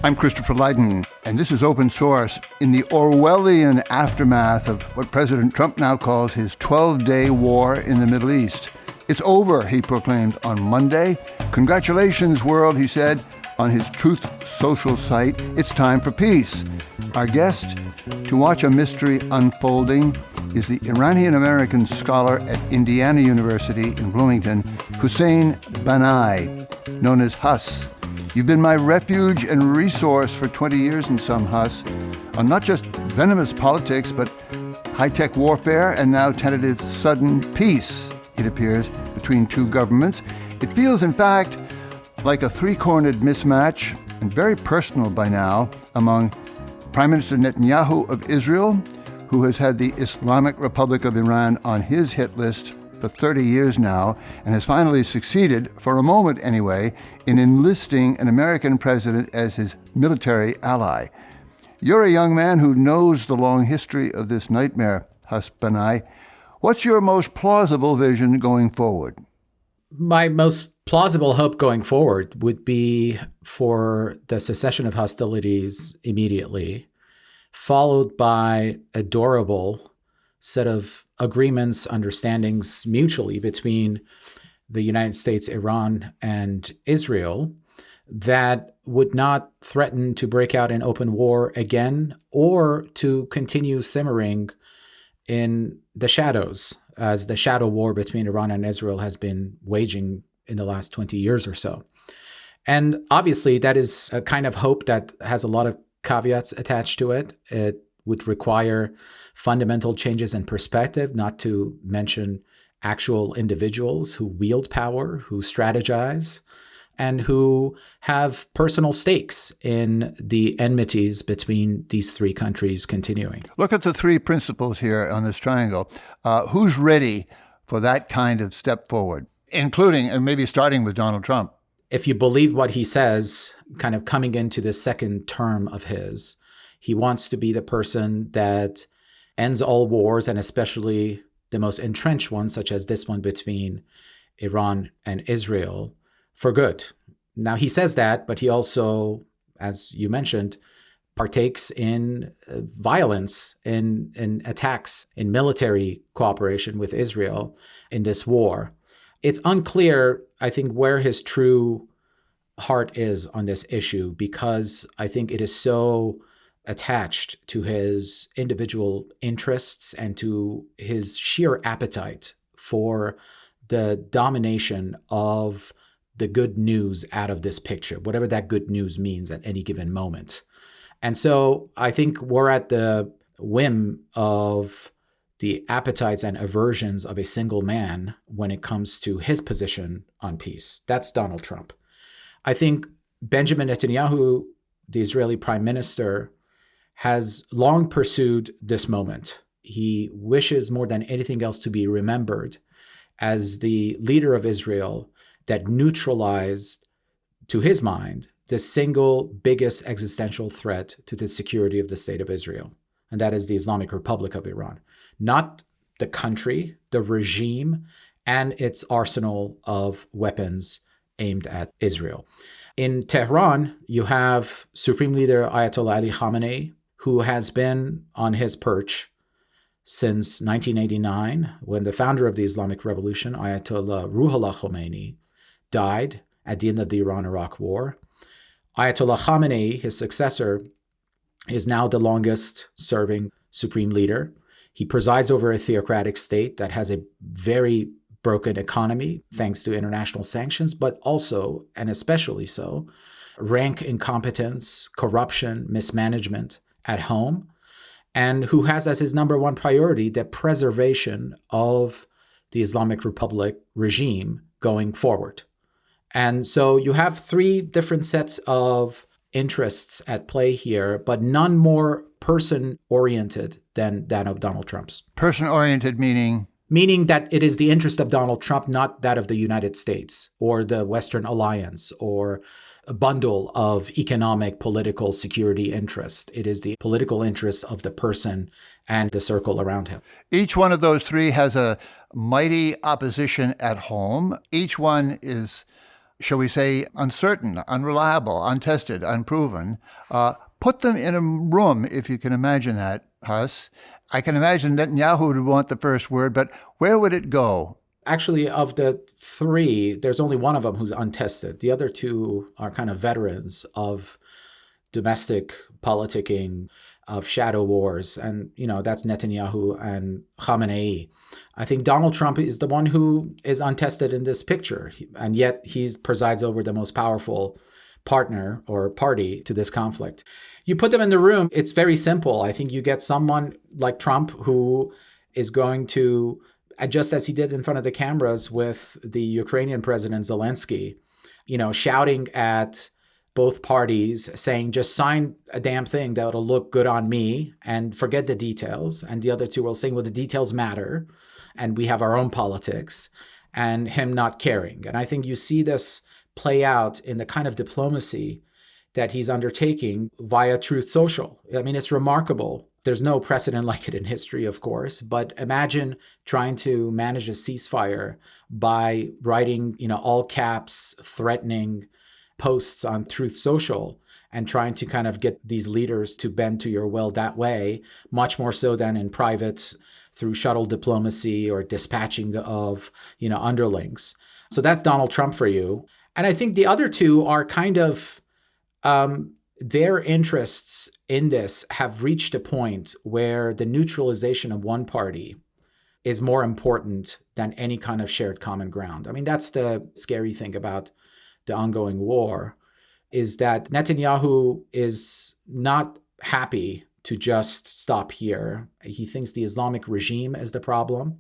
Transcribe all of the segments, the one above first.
I'm Christopher Lydon, and this is Open Source. In the Orwellian aftermath of what President Trump now calls his 12-day war in the Middle East. It's over, he proclaimed on Monday. Congratulations, world, he said on his Truth Social site. It's time for peace. Our guest to watch a mystery unfolding is the Iranian-American scholar at Indiana University in Bloomington, Hussein Banai, known as Huss. You've been my refuge and resource for 20 years in some, Huss, on not just venomous politics, but high-tech warfare and now tentative sudden peace, it appears, between two governments. It feels, in fact, like a three-cornered mismatch, and very personal by now, among Prime Minister Netanyahu of Israel, who has had the Islamic Republic of Iran on his hit list for 30 years now, and has finally succeeded, for a moment anyway, in enlisting an American president as his military ally. You're a young man who knows the long history of this nightmare, Huss Banai. What's your most plausible vision going forward? My most plausible hope going forward would be for the cessation of hostilities immediately, followed by a durable set of agreements, understandings mutually between the United States, Iran, and Israel that would not threaten to break out in open war again or to continue simmering in the shadows, as the shadow war between Iran and Israel has been waging in the last 20 years or so. And obviously, that is a kind of hope that has a lot of caveats attached to it. It would require fundamental changes in perspective, not to mention actual individuals who wield power, who strategize, and who have personal stakes in the enmities between these three countries continuing. Look at the three principles here on this triangle. Who's ready for that kind of step forward, including, and maybe starting with Donald Trump? If you believe what he says, kind of coming into the second term of his, he wants to be the person that ends all wars, and especially the most entrenched ones, such as this one between Iran and Israel, for good. Now, he says that, but he also, as you mentioned, partakes in violence, in attacks, in military cooperation with Israel in this war. It's unclear, I think, where his true heart is on this issue, because I think it is so attached to his individual interests and to his sheer appetite for the domination of the good news out of this picture, whatever that good news means at any given moment. And so I think we're at the whim of the appetites and aversions of a single man when it comes to his position on peace. That's Donald Trump. I think Benjamin Netanyahu, the Israeli prime minister, has long pursued this moment. He wishes more than anything else to be remembered as the leader of Israel that neutralized, to his mind, the single biggest existential threat to the security of the state of Israel, and that is the Islamic Republic of Iran. Not the country, the regime, and its arsenal of weapons aimed at Israel. In Tehran, you have Supreme Leader Ayatollah Ali Khamenei, who has been on his perch since 1989, when the founder of the Islamic Revolution, Ayatollah Ruhollah Khomeini, died at the end of the Iran-Iraq War. Ayatollah Khamenei, his successor, is now the longest-serving supreme leader. He presides over a theocratic state that has a very broken economy, thanks to international sanctions, but also, and especially so, rank incompetence, corruption, mismanagement at home, and who has as his number one priority the preservation of the Islamic Republic regime going forward. And so you have three different sets of interests at play here, but none more person-oriented than that of Donald Trump's. Person-oriented meaning? Meaning that it is the interest of Donald Trump, not that of the United States or the Western alliance or a bundle of economic, political, security interest. It is the political interest of the person and the circle around him. Each one of those three has a mighty opposition at home. Each one is shall we say, uncertain, unreliable, untested, unproven. Put them in a room, if you can imagine that, Huss. I can imagine Netanyahu would want the first word, but where would it go? Actually, of the three, there's only one of them who's untested. The other two are kind of veterans of domestic politicking, of shadow wars. And, that's Netanyahu and Khamenei. I think Donald Trump is the one who is untested in this picture. And yet he presides over the most powerful partner or party to this conflict. You put them in the room, it's very simple. I think you get someone like Trump who is going to, just as he did in front of the cameras with the Ukrainian president Zelensky, shouting at both parties, saying, just sign a damn thing that'll look good on me and forget the details. And the other two will saying, well, the details matter and we have our own politics, and him not caring. And I think you see this play out in the kind of diplomacy that he's undertaking via Truth Social. I mean, it's remarkable. There's no precedent like it in history, of course, but imagine trying to manage a ceasefire by writing, all caps, threatening posts on Truth Social and trying to kind of get these leaders to bend to your will that way, much more so than in private through shuttle diplomacy or dispatching of, underlings. So that's Donald Trump for you. And I think the other two are kind of, their interests in this have reached a point where the neutralization of one party is more important than any kind of shared common ground. I mean, that's the scary thing about the ongoing war, is that Netanyahu is not happy to just stop here. He thinks the Islamic regime is the problem.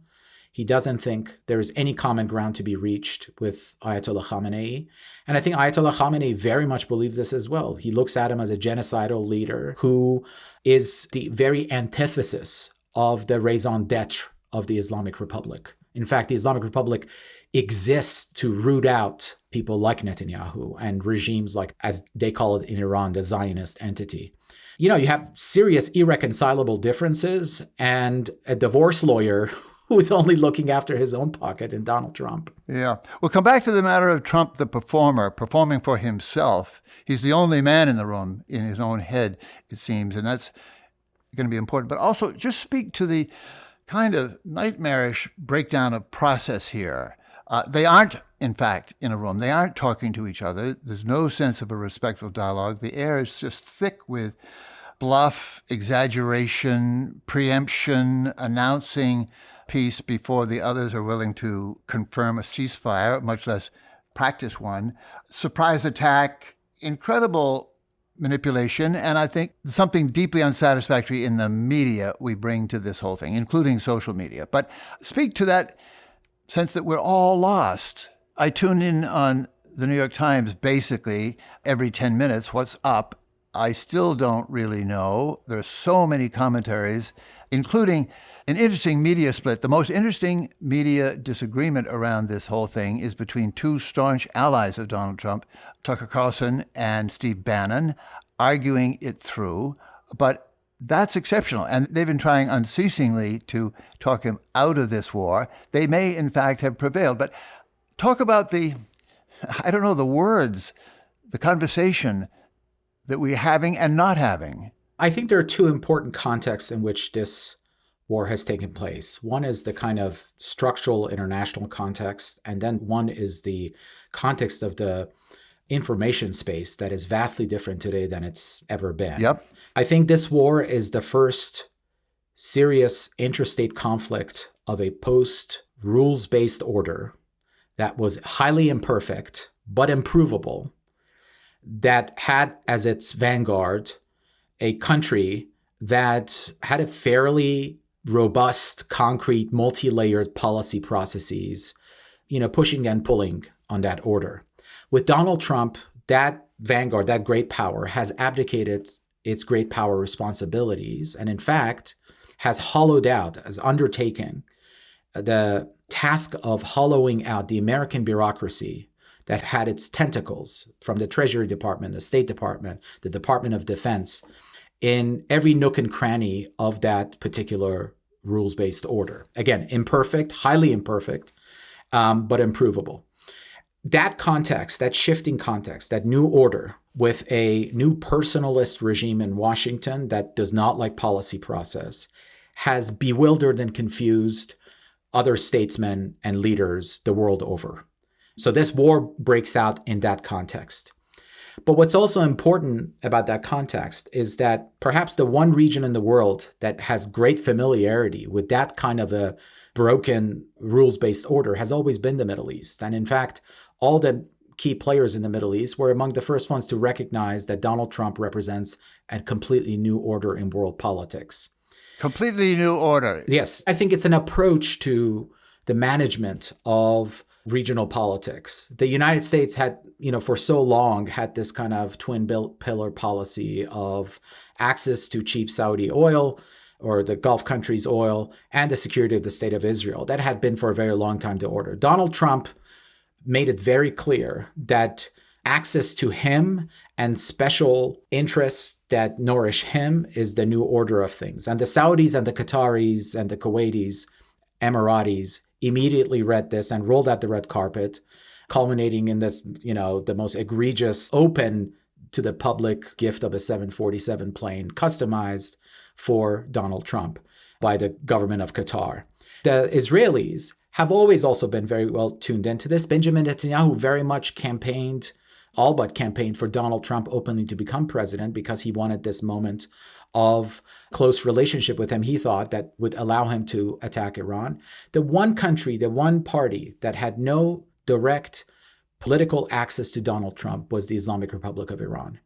He doesn't think there's any common ground to be reached with Ayatollah Khamenei. And I think Ayatollah Khamenei very much believes this as well. He looks at him as a genocidal leader who is the very antithesis of the raison d'etre of the Islamic Republic. In fact, the Islamic Republic exists to root out people like Netanyahu and regimes like, as they call it in Iran, the Zionist entity. You have serious irreconcilable differences and a divorce lawyer who's only looking after his own pocket in Donald Trump. Yeah. We'll come back to the matter of Trump, the performer, performing for himself. He's the only man in the room in his own head, it seems, and that's going to be important. But also just speak to the kind of nightmarish breakdown of process here. They aren't, in fact, in a room. They aren't talking to each other. There's no sense of a respectful dialogue. The air is just thick with bluff, exaggeration, preemption, announcing peace before the others are willing to confirm a ceasefire, much less practice one. Surprise attack, incredible manipulation, and I think something deeply unsatisfactory in the media we bring to this whole thing, including social media. But speak to that sense that we're all lost. I tune in on the New York Times basically every 10 minutes. What's up? I still don't really know. There's so many commentaries, including an interesting media split. The most interesting media disagreement around this whole thing is between two staunch allies of Donald Trump, Tucker Carlson and Steve Bannon, arguing it through. But that's exceptional. And they've been trying unceasingly to talk him out of this war. They may, in fact, have prevailed. But talk about the words, the conversation that we're having and not having. I think there are two important contexts in which this war has taken place. One is the kind of structural international context, and then one is the context of the information space that is vastly different today than it's ever been. Yep. I think this war is the first serious interstate conflict of a post-rules-based order that was highly imperfect but improvable, that had as its vanguard a country that had a fairly robust, concrete, multi-layered policy processes, pushing and pulling on that order. With Donald Trump, that vanguard, that great power, has abdicated its great power responsibilities and, in fact, has hollowed out, has undertaken the task of hollowing out the American bureaucracy that had its tentacles from the Treasury Department, the State Department, the Department of Defense, in every nook and cranny of that particular rules-based order. Again, imperfect, highly imperfect, but improvable. that context, that shifting context, that new order with a new personalist regime in Washington that does not like policy process has bewildered and confused other statesmen and leaders the world over. So this war breaks out in that context. But what's also important about that context is that perhaps the one region in the world that has great familiarity with that kind of a broken rules-based order has always been the Middle East. And in fact, all the key players in the Middle East were among the first ones to recognize that Donald Trump represents a completely new order in world politics. Completely new order. Yes, I think it's an approach to the management of regional politics. The United States had, for so long had this kind of twin pillar policy of access to cheap Saudi oil or the Gulf countries' oil and the security of the state of Israel. That had been for a very long time the order. Donald Trump made it very clear that access to him and special interests that nourish him is the new order of things. And the Saudis and the Qataris and the Kuwaitis, Emiratis immediately read this and rolled out the red carpet, culminating in this, the most egregious open to the public gift of a 747 plane customized for Donald Trump by the government of Qatar. The Israelis have always also been very well tuned into this. Benjamin Netanyahu very much all but campaigned for Donald Trump openly to become president because he wanted this moment of close relationship with him, he thought, that would allow him to attack Iran. The one country, the one party that had no direct political access to Donald Trump was the Islamic Republic of Iran.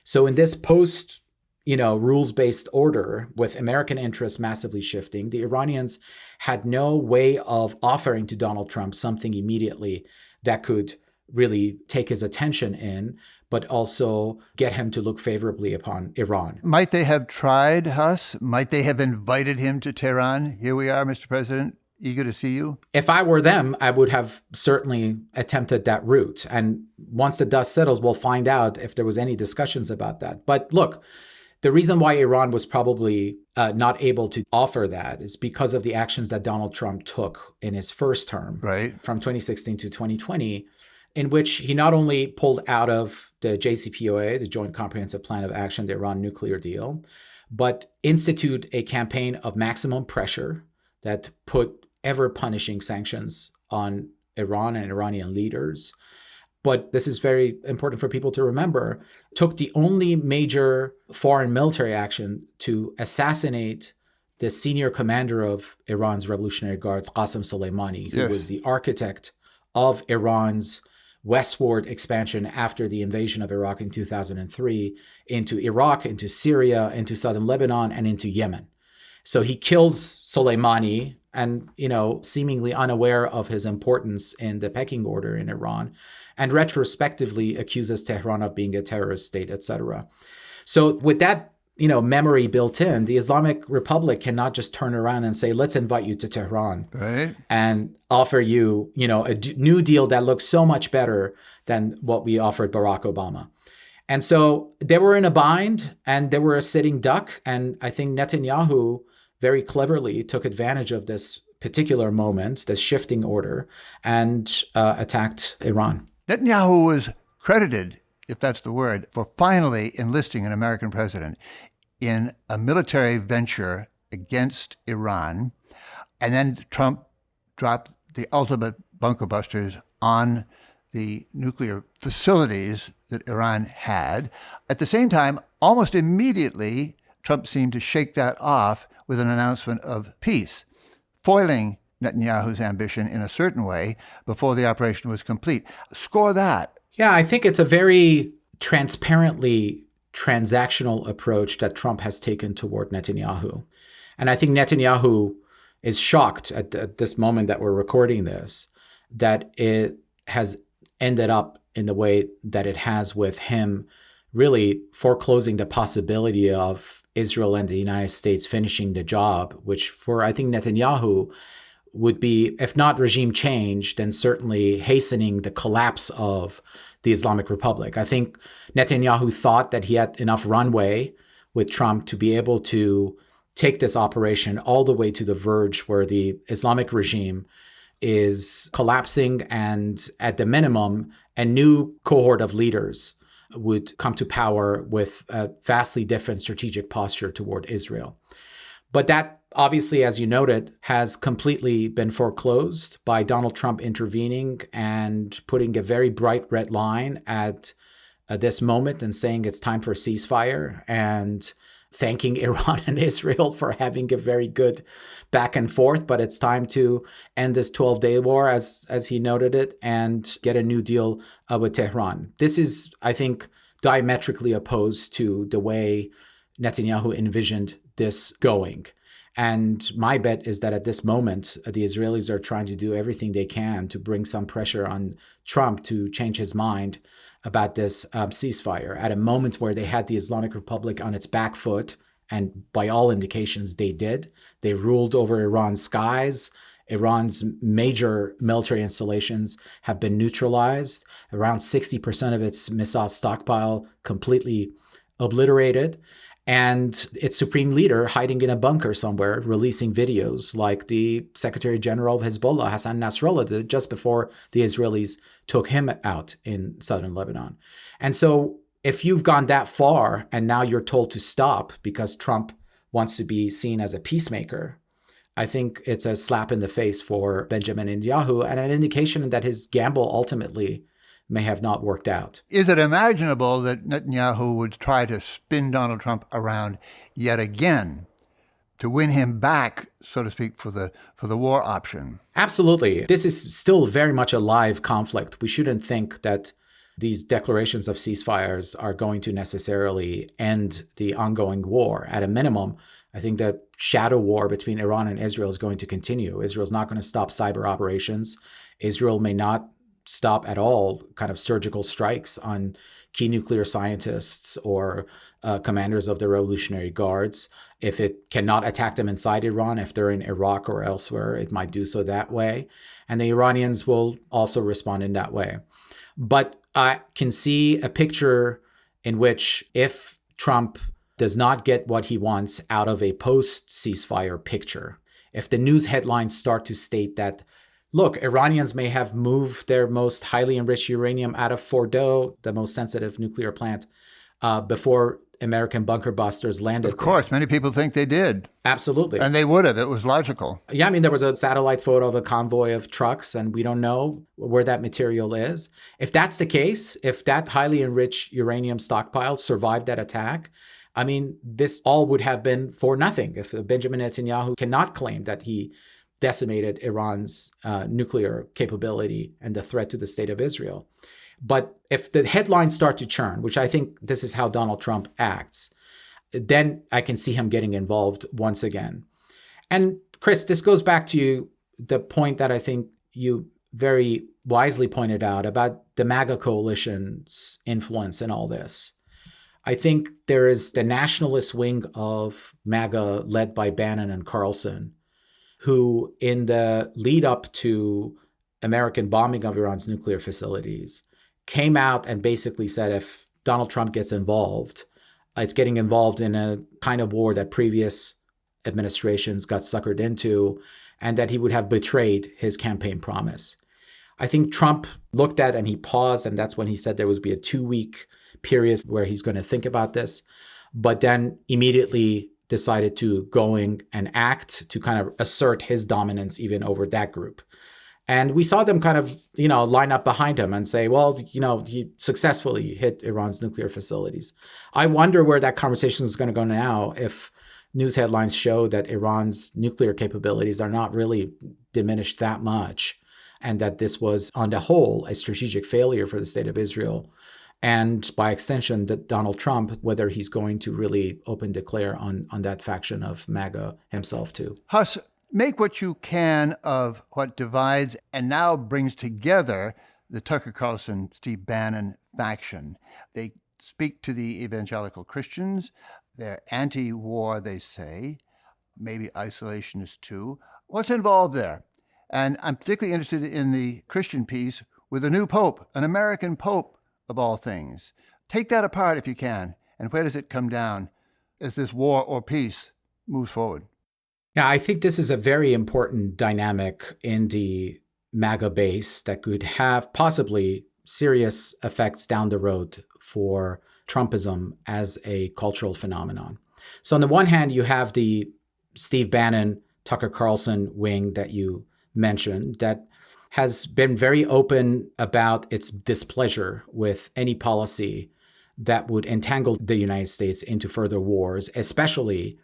So in this post, rules-based order with American interests massively shifting, the Iranians had no way of offering to Donald Trump something immediately that could really take his attention in, but also get him to look favorably upon Iran. Might they have tried, Huss? Might they have invited him to Tehran? Here we are, Mr. President, eager to see you. If I were them, I would have certainly attempted that route. And once the dust settles, we'll find out if there was any discussions about that. But look, the reason why Iran was probably not able to offer that is because of the actions that Donald Trump took in his first term, right, from 2016 to 2020, in which he not only pulled out of the JCPOA, the Joint Comprehensive Plan of Action, the Iran nuclear deal, but institute a campaign of maximum pressure that put ever-punishing sanctions on Iran and Iranian leaders. But this is very important for people to remember, took the only major foreign military action to assassinate the senior commander of Iran's Revolutionary Guards, Qasem Soleimani, who was the architect of Iran's westward expansion after the invasion of Iraq in 2003 into Iraq, into Syria, into southern Lebanon, and into Yemen. So he kills Soleimani and, seemingly unaware of his importance in the pecking order in Iran, and retrospectively accuses Tehran of being a terrorist state, etc. So with that, memory built in, the Islamic Republic cannot just turn around and say, let's invite you to Tehran, right, and offer you, a new deal that looks so much better than what we offered Barack Obama. And so they were in a bind and they were a sitting duck. And I think Netanyahu very cleverly took advantage of this particular moment, this shifting order, and attacked Iran. Netanyahu was credited, if that's the word, for finally enlisting an American president in a military venture against Iran. And then Trump dropped the ultimate bunker busters on the nuclear facilities that Iran had. At the same time, almost immediately, Trump seemed to shake that off with an announcement of peace, foiling Netanyahu's ambition in a certain way before the operation was complete. Score that. Yeah, I think it's a very transparently transactional approach that Trump has taken toward Netanyahu. And I think Netanyahu is shocked at this moment that we're recording this, that it has ended up in the way that it has, with him really foreclosing the possibility of Israel and the United States finishing the job, which for, I think, Netanyahu would be, if not regime change, then certainly hastening the collapse of the Islamic Republic. I think Netanyahu thought that he had enough runway with Trump to be able to take this operation all the way to the verge where the Islamic regime is collapsing, and at the minimum, a new cohort of leaders would come to power with a vastly different strategic posture toward Israel. But that, obviously, as you noted, has completely been foreclosed by Donald Trump intervening and putting a very bright red line at this moment and saying it's time for a ceasefire, and thanking Iran and Israel for having a very good back and forth. But it's time to end this 12-day war, as he noted it, and get a new deal with Tehran. This is, I think, diametrically opposed to the way Netanyahu envisioned this going. And my bet is that at this moment, the Israelis are trying to do everything they can to bring some pressure on Trump to change his mind about this ceasefire at a moment where they had the Islamic Republic on its back foot. And by all indications, they did. They ruled over Iran's skies. Iran's major military installations have been neutralized. Around 60% of its missile stockpile completely obliterated. And its supreme leader hiding in a bunker somewhere, releasing videos like the Secretary General of Hezbollah, Hassan Nasrallah, did just before the Israelis took him out in southern Lebanon. And so if you've gone that far and now you're told to stop because Trump wants to be seen as a peacemaker, I think it's a slap in the face for Benjamin Netanyahu and an indication that his gamble ultimately may have not worked out. Is it imaginable that Netanyahu would try to spin Donald Trump around yet again to win him back, so to speak, for the war option? Absolutely. This is still very much a live conflict. We shouldn't think that these declarations of ceasefires are going to necessarily end the ongoing war. At a minimum, I think the shadow war between Iran and Israel is going to continue. Israel's not going to stop cyber operations. Israel may not stop at all kind of surgical strikes on key nuclear scientists or commanders of the Revolutionary Guards. If it cannot attack them inside Iran, if they're in Iraq or elsewhere, it might do so that way. And the Iranians will also respond in that way. But I can see a picture in which if Trump does not get what he wants out of a post-ceasefire picture, if the news headlines start to state that, look, Iranians may have moved their most highly enriched uranium out of Fordo, the most sensitive nuclear plant, before American bunker busters landed. Of course, many people think they did. Absolutely. And they would have. It was logical. Yeah, I mean, there was a satellite photo of a convoy of trucks, and we don't know where that material is. If that's the case, if that highly enriched uranium stockpile survived that attack, I mean, this all would have been for nothing. If Benjamin Netanyahu cannot claim that he decimated Iran's nuclear capability and the threat to the state of Israel. But if the headlines start to churn, which I think this is how Donald Trump acts, then I can see him getting involved once again. And Chris, this goes back to the point that I think you very wisely pointed out about the MAGA coalition's influence in all this. I think there is the nationalist wing of MAGA led by Bannon and Carlson, who in the lead up to American bombing of Iran's nuclear facilities came out and basically said if Donald Trump gets involved, it's getting involved in a kind of war that previous administrations got suckered into, and that he would have betrayed his campaign promise. I think Trump looked at and he paused, and that's when he said there would be a 2-week period where he's going to think about this, but then immediately decided to going and act to kind of assert his dominance even over that group. And we saw them kind of, line up behind him and say, well, he successfully hit Iran's nuclear facilities. I wonder where that conversation is going to go now if news headlines show that Iran's nuclear capabilities are not really diminished that much, and that this was, on the whole, a strategic failure for the state of Israel. And by extension, that Donald Trump, whether he's going to really open declare on that faction of MAGA himself too. Huss, make what you can of what divides and now brings together the Tucker Carlson, Steve Bannon faction. They speak to the evangelical Christians. They're anti-war, they say, maybe isolationists too. What's involved there? And I'm particularly interested in the Christian piece with a new pope, an American pope, of all things. Take that apart if you can. And where does it come down as this war or peace moves forward? Yeah, I think this is a very important dynamic in the MAGA base that could have possibly serious effects down the road for Trumpism as a cultural phenomenon. So on the one hand, you have the Steve Bannon, Tucker Carlson wing that you mentioned that has been very open about its displeasure with any policy that would entangle the United States into further wars, especially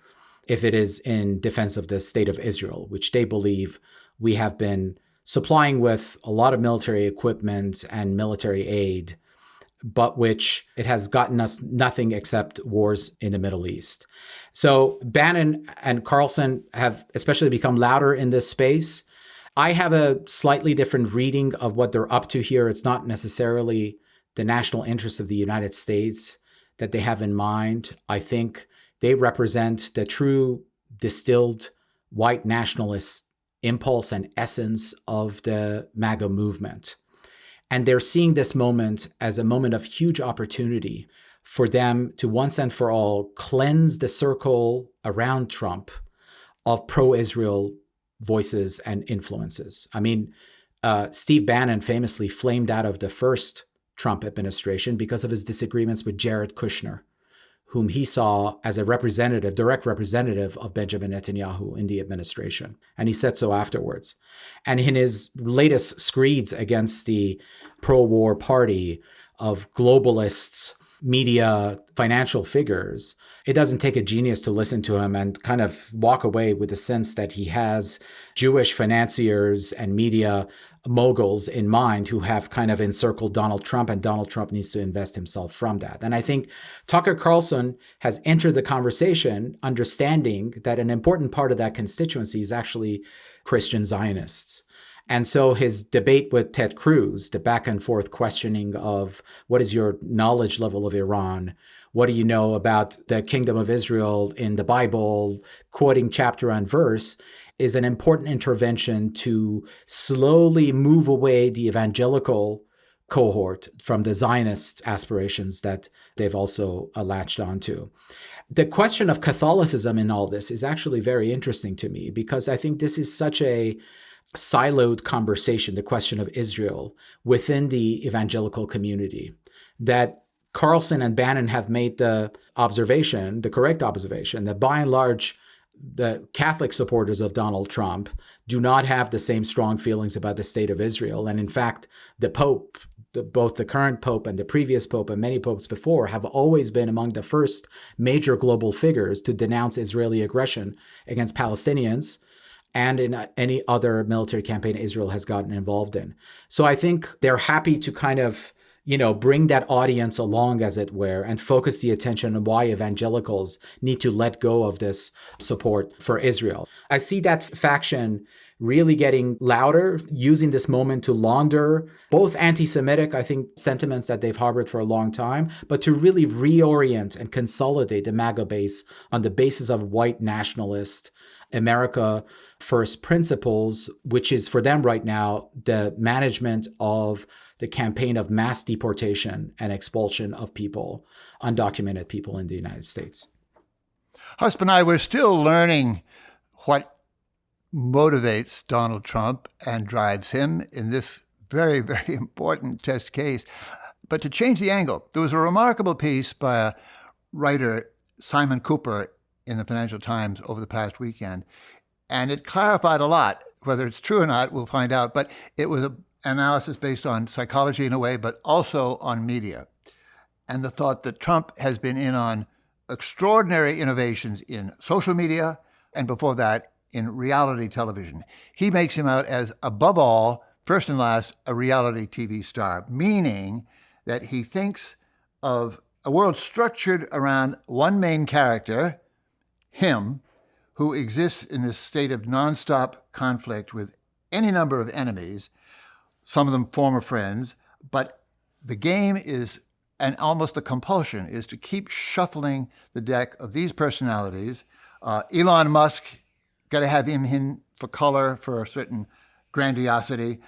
if it is in defense of the state of Israel, which they believe we have been supplying with a lot of military equipment and military aid, but which it has gotten us nothing except wars in the Middle East. So Bannon and Carlson have especially become louder in this space. I have a slightly different reading of what they're up to here. It's not necessarily the national interest of the United States that they have in mind. I think they represent the true distilled white nationalist impulse and essence of the MAGA movement. And they're seeing this moment as a moment of huge opportunity for them to once and for all cleanse the circle around Trump of pro-Israel voices and influences. I mean, Steve Bannon famously flamed out of the first Trump administration because of his disagreements with Jared Kushner, whom he saw as a representative, direct representative of Benjamin Netanyahu in the administration. And he said so afterwards. And in his latest screeds against the pro-war party of globalists, media, financial figures, it doesn't take a genius to listen to him and kind of walk away with the sense that he has Jewish financiers and media moguls in mind who have kind of encircled Donald Trump, and Donald Trump needs to invest himself from that. And I think Tucker Carlson has entered the conversation understanding that an important part of that constituency is actually Christian Zionists. And so his debate with Ted Cruz, the back and forth questioning of what is your knowledge level of Iran? What do you know about the kingdom of Israel in the Bible, quoting chapter and verse, is an important intervention to slowly move away the evangelical cohort from the Zionist aspirations that they've also latched onto. The question of Catholicism in all this is actually very interesting to me because I think this is such a siloed conversation, the question of Israel within the evangelical community, that Carlson and Bannon have made the observation, the correct observation, that by and large, the Catholic supporters of Donald Trump do not have the same strong feelings about the state of Israel. And in fact, the Pope, both the current Pope and the previous Pope and many popes before, have always been among the first major global figures to denounce Israeli aggression against Palestinians and in any other military campaign Israel has gotten involved in. So I think they're happy to kind of, bring that audience along, as it were, and focus the attention on why evangelicals need to let go of this support for Israel. I see that faction really getting louder, using this moment to launder both anti-Semitic, I think, sentiments that they've harbored for a long time, but to really reorient and consolidate the MAGA base on the basis of white nationalist America First principles, which is for them right now the management of the campaign of mass deportation and expulsion of people, undocumented people in the United States. Huss Banai, we're still learning what motivates Donald Trump and drives him in this very, very important test case. But to change the angle, there was a remarkable piece by a writer, Simon Cooper, in the Financial Times over the past weekend. And it clarified a lot. Whether it's true or not, we'll find out. But it was an analysis based on psychology in a way, but also on media. And the thought that Trump has been in on extraordinary innovations in social media, and before that, in reality television. He makes him out as, above all, first and last, a reality TV star, meaning that he thinks of a world structured around one main character, him, who exists in this state of nonstop conflict with any number of enemies, some of them former friends, but the game is, and almost the compulsion, is to keep shuffling the deck of these personalities. Elon Musk, got to have him in for color, for a certain grandiosity.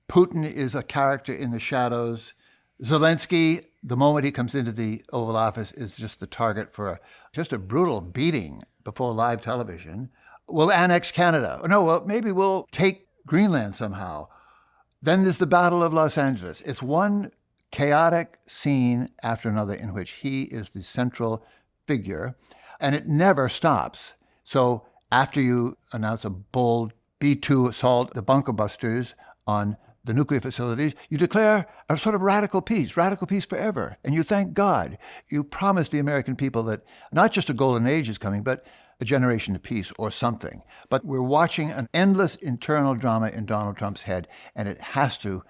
Putin is a character in the shadows. Zelensky, the moment he comes into the Oval Office, is just the target for just a brutal beating before live television. We'll annex Canada. No, well, maybe we'll take Greenland somehow. Then there's the Battle of Los Angeles. It's one chaotic scene after another in which he is the central figure, and it never stops. So after you announce a bold B-2 assault, the bunker busters on the nuclear facilities, you declare a sort of radical peace forever. And you thank God. You promise the American people that not just a golden age is coming, but a generation of peace or something. But we're watching an endless internal drama in Donald Trump's head, and it has to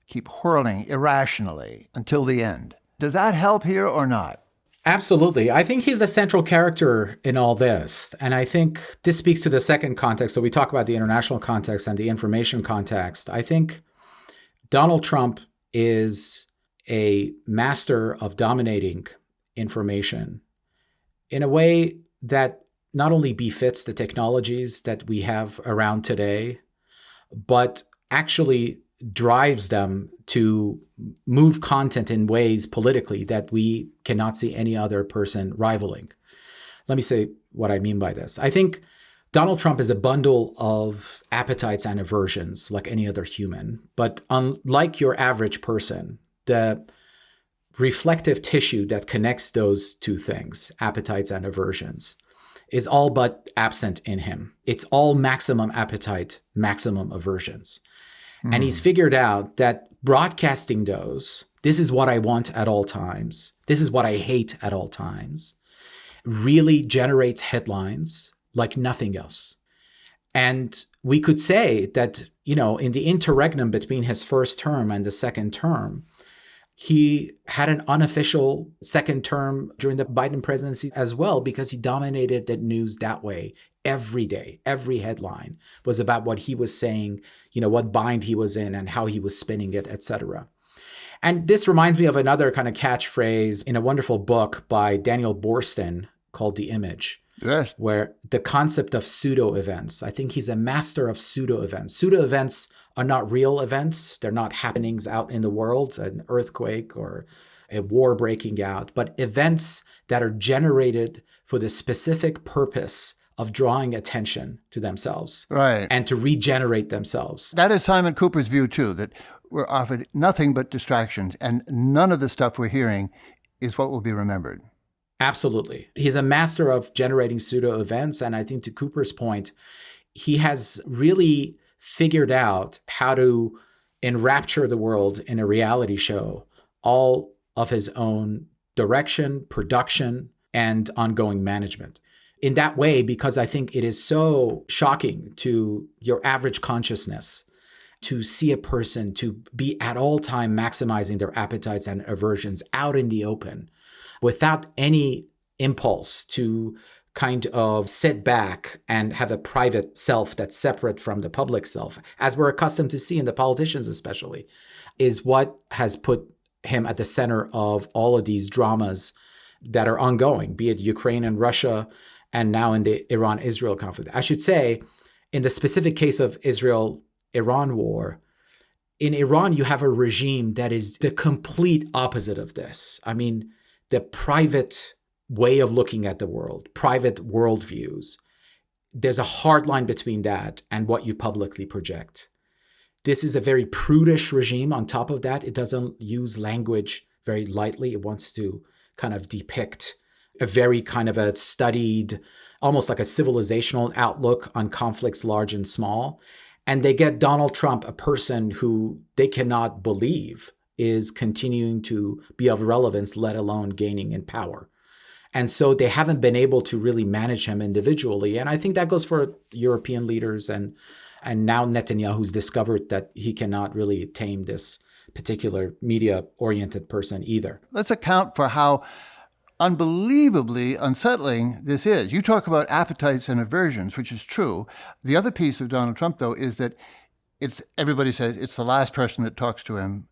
keep whirling irrationally until the end. Does that help here or not? Absolutely. I think he's a central character in all this. And I think this speaks to the second context. So we talk about the international context and the information context. I think Donald Trump is a master of dominating information in a way that not only befits the technologies that we have around today, but actually drives them to move content in ways politically that we cannot see any other person rivaling. Let me say what I mean by this. I think Donald Trump is a bundle of appetites and aversions like any other human. But unlike your average person, the reflective tissue that connects those two things, appetites and aversions, is all but absent in him. It's all maximum appetite, maximum aversions. And he's figured out that broadcasting those, this is what I want at all times, this is what I hate at all times, really generates headlines like nothing else. And we could say that, in the interregnum between his first term and the second term, he had an unofficial second term during the Biden presidency as well, because he dominated the news that way. Every day, every headline was about what he was saying, what bind he was in and how he was spinning it, etc. And this reminds me of another kind of catchphrase in a wonderful book by Daniel Boorstin called The Image. Yes. Where the concept of pseudo events, I think he's a master of pseudo events. Pseudo events are not real events. They're not happenings out in the world, an earthquake or a war breaking out, but events that are generated for the specific purpose of drawing attention to themselves, right, and to regenerate themselves. That is Simon Cooper's view, too, that we're offered nothing but distractions, and none of the stuff we're hearing is what will be remembered. Absolutely. He's a master of generating pseudo events. And I think to Cooper's point, he has really figured out how to enrapture the world in a reality show, all of his own direction, production, and ongoing management. In that way, because I think it is so shocking to your average consciousness to see a person to be at all time maximizing their appetites and aversions out in the open, without any impulse to kind of sit back and have a private self that's separate from the public self, as we're accustomed to see in the politicians especially, is what has put him at the center of all of these dramas that are ongoing, be it Ukraine and Russia, and now in the Iran-Israel conflict. I should say, in the specific case of Israel-Iran war, in Iran, you have a regime that is the complete opposite of this. I mean, the private way of looking at the world, private worldviews, there's a hard line between that and what you publicly project. This is a very prudish regime. On top of that, it doesn't use language very lightly. It wants to kind of depict a very kind of a studied, almost like a civilizational outlook on conflicts large and small. And they get Donald Trump, a person who they cannot believe is continuing to be of relevance, let alone gaining in power. And so they haven't been able to really manage him individually. And I think that goes for European leaders. And now Netanyahu's discovered that he cannot really tame this particular media-oriented person either. Let's account for how unbelievably unsettling this is. You talk about appetites and aversions, which is true. The other piece of Donald Trump, though, is that everybody says it's the last person that talks to him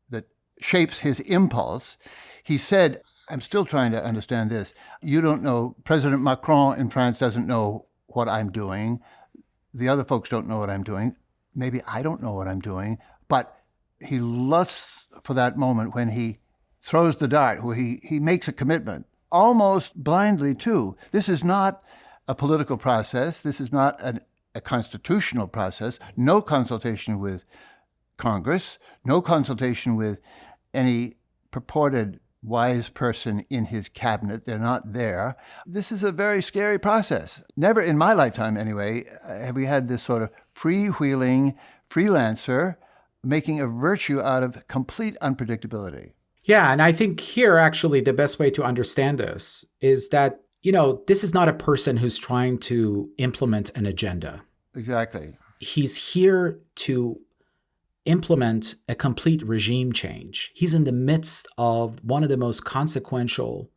that shapes his impulse. He said, I'm still trying to understand this. You don't know, President Macron in France doesn't know what I'm doing. The other folks don't know what I'm doing. Maybe I don't know what I'm doing. But he lusts for that moment when he throws the dart, where he makes a commitment, almost blindly too. This is not a political process. This is not a constitutional process. No consultation with Congress, no consultation with any purported wise person in his cabinet. They're not there. This is a very scary process. Never in my lifetime, anyway, have we had this sort of freewheeling freelancer making a virtue out of complete unpredictability. Yeah, and I think here, actually, the best way to understand this is that, this is not a person who's trying to implement an agenda. Exactly. He's here to implement a complete regime change. He's in the midst of one of the most consequential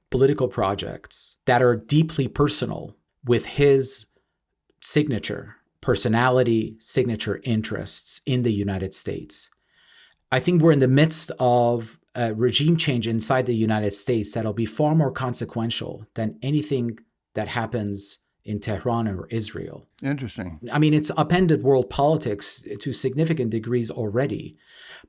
political projects that are deeply personal with his signature, personality, signature interests in the United States. I think we're in the midst of a regime change inside the United States that'll be far more consequential than anything that happens in Tehran or Israel. Interesting. I mean, it's upended world politics to significant degrees already.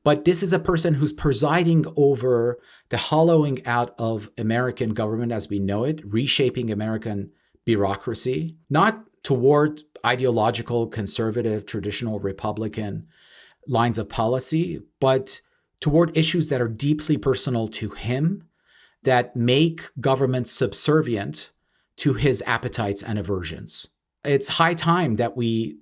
But this is a person who's presiding over the hollowing out of American government as we know it, reshaping American bureaucracy, not toward ideological, conservative, traditional Republican lines of policy, but toward issues that are deeply personal to him, that make government subservient to his appetites and aversions. It's high time that we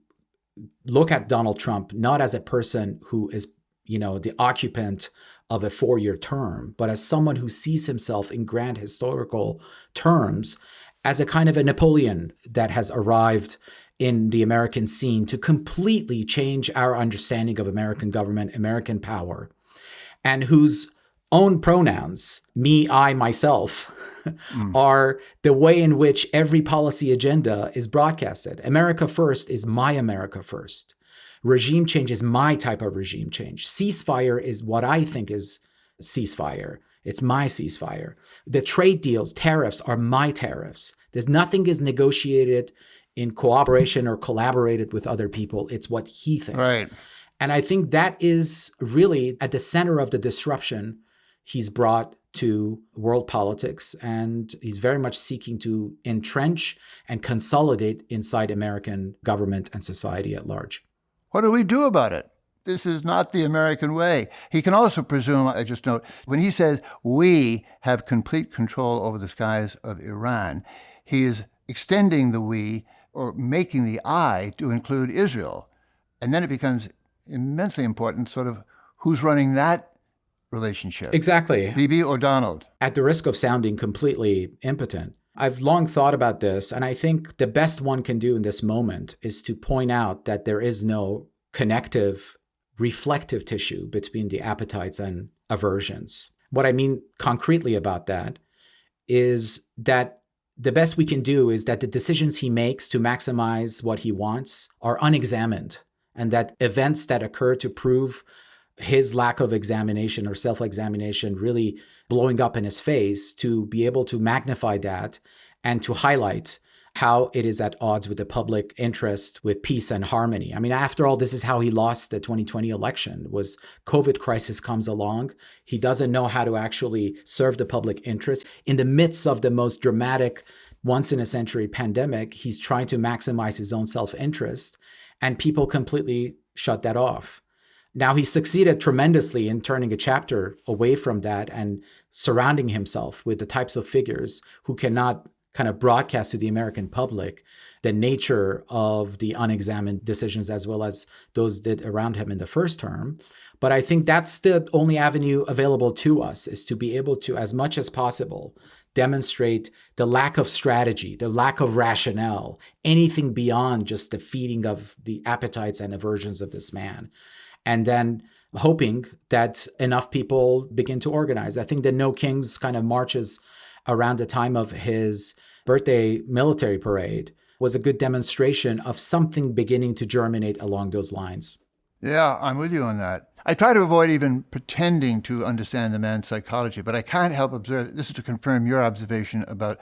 look at Donald Trump not as a person who is, the occupant of a 4-year term, but as someone who sees himself in grand historical terms as a kind of a Napoleon that has arrived in the American scene to completely change our understanding of American government, American power, and whose own pronouns, me, I, myself, are the way in which every policy agenda is broadcasted. America first is my America first. Regime change is my type of regime change. Ceasefire is what I think is ceasefire. It's my ceasefire. The trade deals, tariffs are my tariffs. There's nothing is negotiated in cooperation or collaborated with other people. It's what he thinks. Right. And I think that is really at the center of the disruption he's brought to world politics. And he's very much seeking to entrench and consolidate inside American government and society at large. What do we do about it? This is not the American way. He can also presume, I just note, when he says we have complete control over the skies of Iran, he is extending the we or making the I to include Israel. And then it becomes immensely important sort of who's running that relationship. Exactly. Bibi or Donald? At the risk of sounding completely impotent, I've long thought about this, and I think the best one can do in this moment is to point out that there is no connective, reflective tissue between the appetites and aversions. What I mean concretely about that is that the best we can do is that the decisions he makes to maximize what he wants are unexamined, and that events that occur to prove his lack of examination or self-examination really blowing up in his face, to be able to magnify that and to highlight how it is at odds with the public interest, with peace and harmony. I mean, after all, this is how he lost the 2020 election, was COVID crisis comes along. He doesn't know how to actually serve the public interest. In the midst of the most dramatic, once-in-a-century pandemic, he's trying to maximize his own self-interest, and people completely shut that off. Now, he succeeded tremendously in turning a chapter away from that and surrounding himself with the types of figures who cannot kind of broadcast to the American public the nature of the unexamined decisions as well as those did around him in the first term. But I think that's the only avenue available to us, is to be able to, as much as possible, demonstrate the lack of strategy, the lack of rationale, anything beyond just the feeding of the appetites and aversions of this man. And then hoping that enough people begin to organize. I think the No Kings kind of marches around the time of his birthday military parade was a good demonstration of something beginning to germinate along those lines. Yeah, I'm with you on that. I try to avoid even pretending to understand the man's psychology, but I can't help observe, this is to confirm your observation about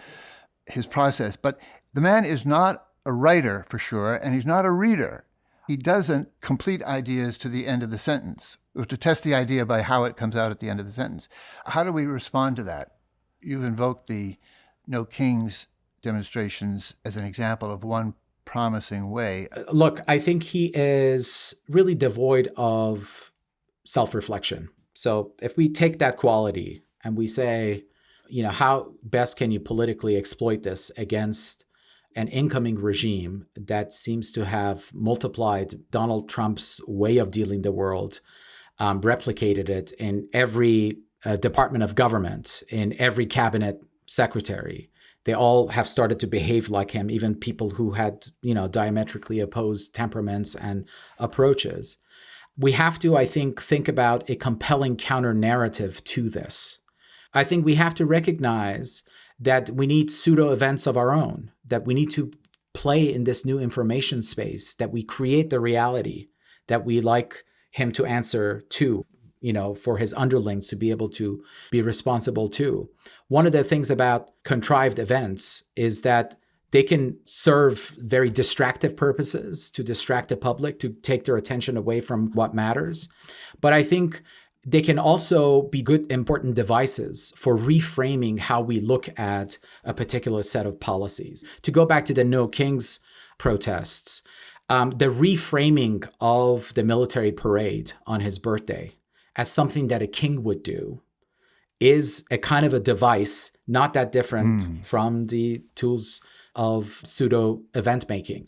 his process, but the man is not a writer for sure, and he's not a reader. He doesn't complete ideas to the end of the sentence, or to test the idea by how it comes out at the end of the sentence. How do we respond to that? You've invoked the No Kings demonstrations as an example of one promising way. Look, I think he is really devoid of self-reflection. So if we take that quality and we say, how best can you politically exploit this against an incoming regime that seems to have multiplied Donald Trump's way of dealing the world, replicated it in every department of government, in every cabinet secretary. They all have started to behave like him, even people who had, diametrically opposed temperaments and approaches. We have to, I think about a compelling counter narrative to this. I think we have to recognize that we need pseudo events of our own, that we need to play in this new information space, that we create the reality that we like him to answer to, for his underlings to be able to be responsible to. One of the things about contrived events is that they can serve very distractive purposes to distract the public, to take their attention away from what matters. But I think they can also be good, important devices for reframing how we look at a particular set of policies. To go back to the No Kings protests, the reframing of the military parade on his birthday as something that a king would do is a kind of a device, not that different from the tools of pseudo event making.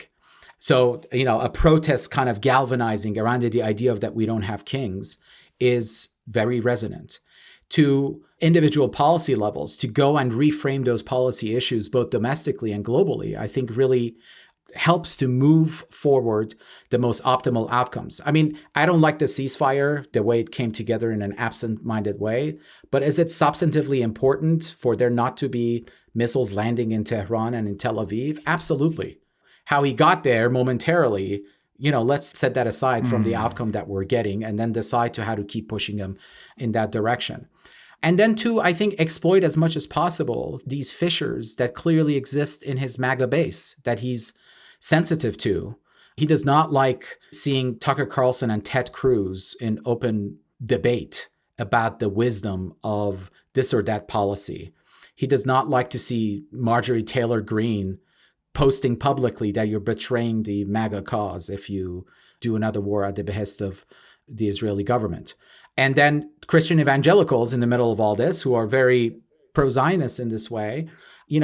So, a protest kind of galvanizing around the idea of that we don't have kings is very resonant. To individual policy levels, to go and reframe those policy issues, both domestically and globally, I think really helps to move forward the most optimal outcomes. I mean, I don't like the ceasefire, the way it came together in an absent-minded way, but is it substantively important for there not to be missiles landing in Tehran and in Tel Aviv? Absolutely. How he got there momentarily, let's set that aside from the outcome that we're getting and then decide to how to keep pushing them in that direction. And then to, I think, exploit as much as possible these fissures that clearly exist in his MAGA base that he's sensitive to. He does not like seeing Tucker Carlson and Ted Cruz in open debate about the wisdom of this or that policy. He does not like to see Marjorie Taylor Greene posting publicly that you're betraying the MAGA cause if you do another war at the behest of the Israeli government. And then Christian evangelicals in the middle of all this, who are very pro-Zionist in this way,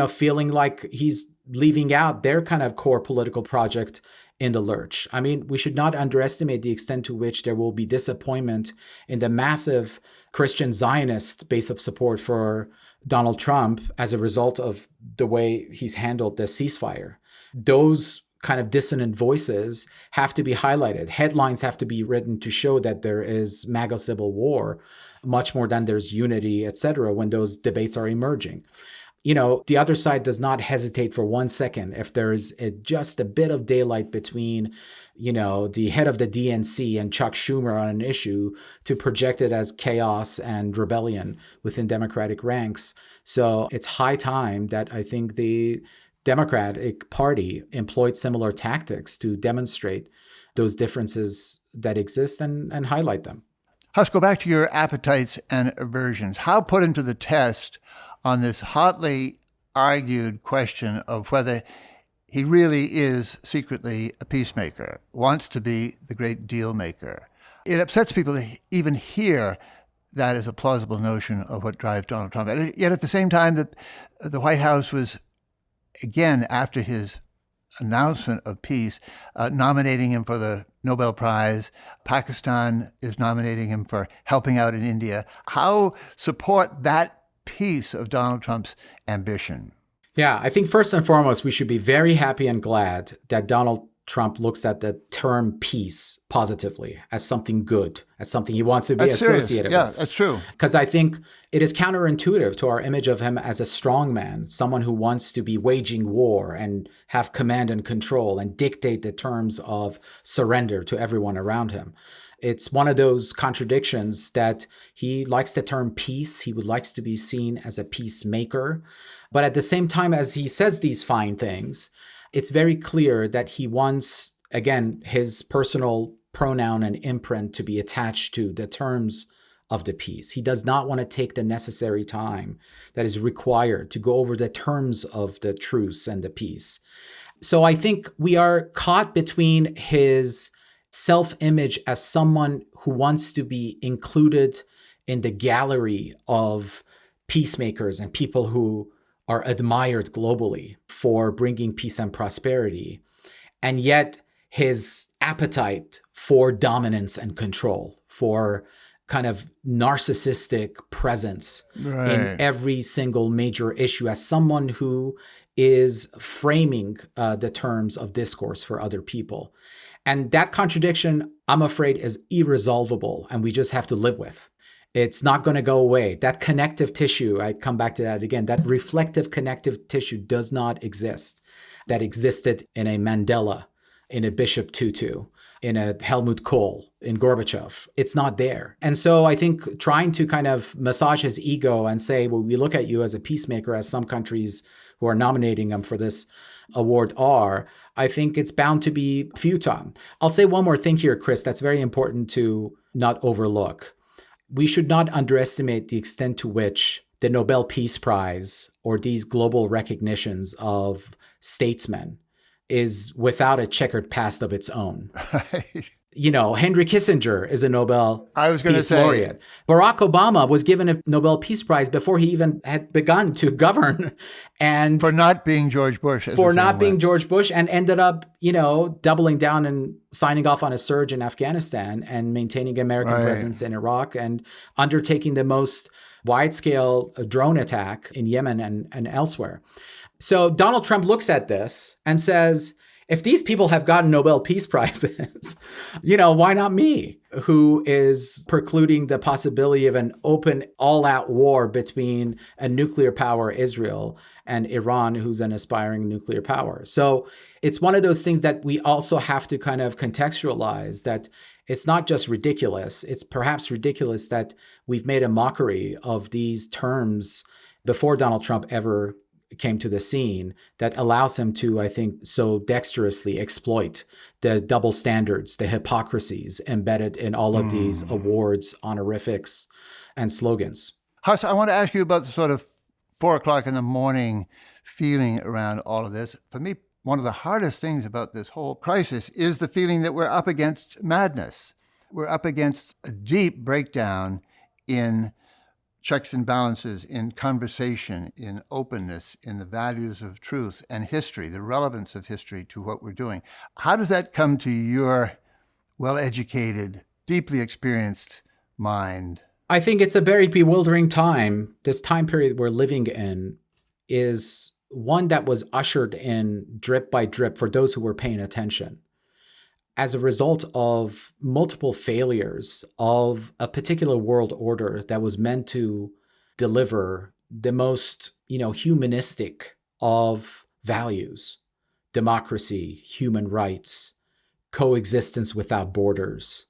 feeling like he's leaving out their kind of core political project in the lurch. I mean, we should not underestimate the extent to which there will be disappointment in the massive Christian Zionist base of support for Donald Trump as a result of the way he's handled the ceasefire. Those kind of dissonant voices have to be highlighted. Headlines have to be written to show that there is MAGA civil war, much more than there's unity, et cetera, when those debates are emerging. The other side does not hesitate for 1 second if there is just a bit of daylight between, the head of the DNC and Chuck Schumer on an issue to project it as chaos and rebellion within Democratic ranks. So it's high time that I think the Democratic Party employed similar tactics to demonstrate those differences that exist and highlight them. Huss, go back to your appetites and aversions. How put into the test on this hotly argued question of whether he really is secretly a peacemaker, wants to be the great deal maker. It upsets people to even hear that as a plausible notion of what drives Donald Trump. And yet at the same time that the White House was, again, after his announcement of peace, nominating him for the Nobel Prize. Pakistan is nominating him for helping out in India. How support that piece of Donald Trump's ambition? Yeah, I think first and foremost, we should be very happy and glad that Donald Trump looks at the term peace positively as something good, as something he wants to be associated with. Yeah, that's true. Because I think it is counterintuitive to our image of him as a strong man, someone who wants to be waging war and have command and control and dictate the terms of surrender to everyone around him. It's one of those contradictions that he likes the term peace. He would like to be seen as a peacemaker. But at the same time, as he says these fine things, it's very clear that he wants, again, his personal pronoun and imprint to be attached to the terms of the peace. He does not want to take the necessary time that is required to go over the terms of the truce and the peace. So I think we are caught between his self-image as someone who wants to be included in the gallery of peacemakers and people who are admired globally for bringing peace and prosperity, and yet his appetite for dominance and control, for kind of narcissistic presence in every single major issue as someone who is framing the terms of discourse for other people. And that contradiction, I'm afraid, is irresolvable, and we just have to live with. It's not going to go away. That connective tissue, I come back to that again, that reflective connective tissue does not exist. That existed in a Mandela, in a Bishop Tutu, in a Helmut Kohl, in Gorbachev. It's not there. And so I think trying to kind of massage his ego and say, well, we look at you as a peacemaker, as some countries who are nominating him for this award are, I think it's bound to be futile. I'll say one more thing here, Chris, that's very important to not overlook. We should not underestimate the extent to which the Nobel Peace Prize or these global recognitions of statesmen is without a checkered past of its own. Right. You know, Henry Kissinger is a Nobel Peace Laureate. Barack Obama was given a Nobel Peace Prize before he even had begun to govern. And for not being George Bush. George Bush, and ended up, doubling down and signing off on a surge in Afghanistan and maintaining American presence in Iraq and undertaking the most wide-scale drone attack in Yemen and elsewhere. So Donald Trump looks at this and says, if these people have gotten Nobel Peace Prizes, why not me, who is precluding the possibility of an open, all-out war between a nuclear power, Israel, and Iran, who's an aspiring nuclear power. So it's one of those things that we also have to kind of contextualize, that it's not just ridiculous. It's perhaps ridiculous that we've made a mockery of these terms before Donald Trump ever came to the scene, that allows him to, I think, so dexterously exploit the double standards, the hypocrisies embedded in all of these awards, honorifics, and slogans. Huss, I want to ask you about the sort of 4:00 in the morning feeling around all of this. For me, one of the hardest things about this whole crisis is the feeling that we're up against madness. We're up against a deep breakdown in checks and balances, in conversation, in openness, in the values of truth and history, the relevance of history to what we're doing. How does that come to your well-educated, deeply experienced mind? I think it's a very bewildering time. This time period we're living in is one that was ushered in drip by drip for those who were paying attention, as a result of multiple failures of a particular world order that was meant to deliver the most, humanistic of values: democracy, human rights, coexistence without borders,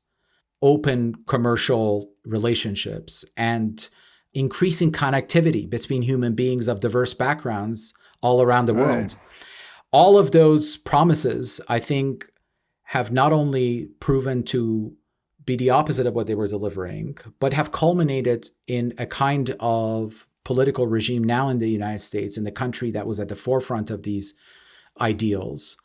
open commercial relationships, and increasing connectivity between human beings of diverse backgrounds all around the world. All of those promises, I think, have not only proven to be the opposite of what they were delivering, but have culminated in a kind of political regime now in the United States, in the country that was at the forefront of these ideals,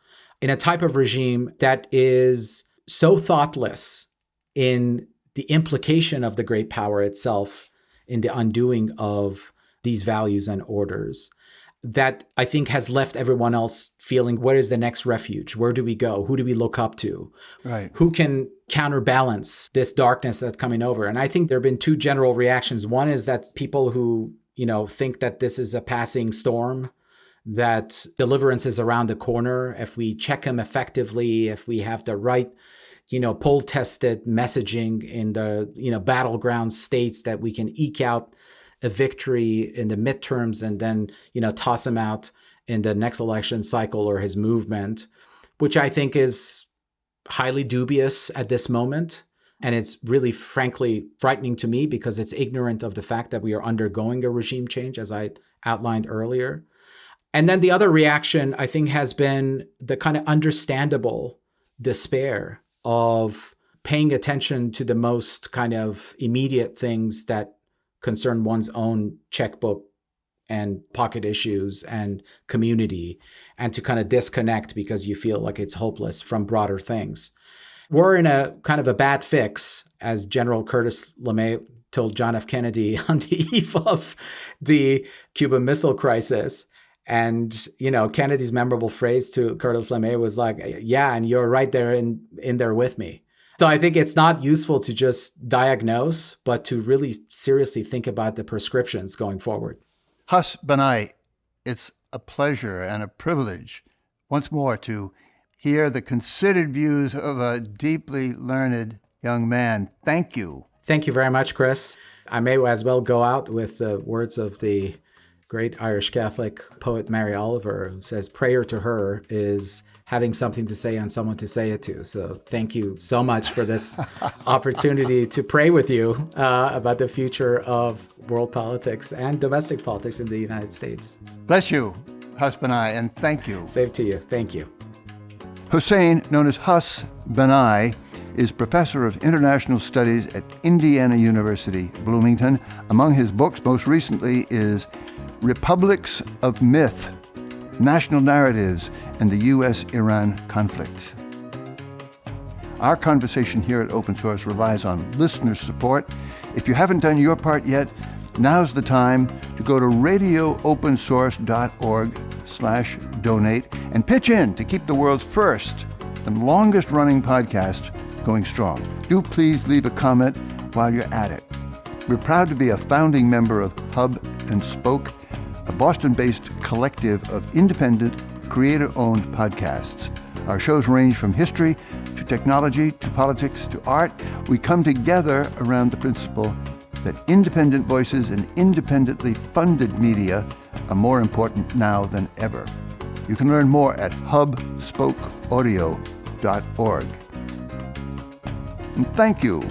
in a type of regime that is so thoughtless in the implication of the great power itself, in the undoing of these values and orders, that I think has left everyone else feeling, where is the next refuge? Where do we go? Who do we look up to? Right. Who can counterbalance this darkness that's coming over? And I think there have been two general reactions. One is that people who, think that this is a passing storm, that deliverance is around the corner. If we check them effectively, if we have the right, poll-tested messaging in the, battleground states, that we can eke out a victory in the midterms and then, toss him out in the next election cycle or his movement, which I think is highly dubious at this moment. And it's really, frankly, frightening to me because it's ignorant of the fact that we are undergoing a regime change, as I outlined earlier. And then the other reaction, I think, has been the kind of understandable despair of paying attention to the most kind of immediate things that concern one's own checkbook and pocket issues and community, and to kind of disconnect because you feel like it's hopeless from broader things. We're in a kind of a bad fix, as General Curtis LeMay told John F. Kennedy on the eve of the Cuban Missile Crisis. And, Kennedy's memorable phrase to Curtis LeMay was like, yeah, and you're right there in there with me. So I think it's not useful to just diagnose, but to really seriously think about the prescriptions going forward. Huss Banai, it's a pleasure and a privilege once more to hear the considered views of a deeply learned young man. Thank you. Thank you very much, Chris. I may as well go out with the words of the great Irish Catholic poet Mary Oliver, who says, prayer to her is having something to say and someone to say it to. So thank you so much for this opportunity to pray with you about the future of world politics and domestic politics in the United States. Bless you, Huss Banai, and thank you. Same to you. Thank you. Hussein, known as Huss Banai, is professor of international studies at Indiana University, Bloomington. Among his books, most recently, is Republics of Myth, National Narratives, and the U.S.-Iran Conflict. Our conversation here at Open Source relies on listener support. If you haven't done your part yet, now's the time to go to radioopensource.org/donate and pitch in to keep the world's first and longest-running podcast going strong. Do please leave a comment while you're at it. We're proud to be a founding member of Hub and Spoke, a Boston-based collective of independent, creator-owned podcasts. Our shows range from history to technology to politics to art. We come together around the principle that independent voices and independently funded media are more important now than ever. You can learn more at hubspokeaudio.org. And thank you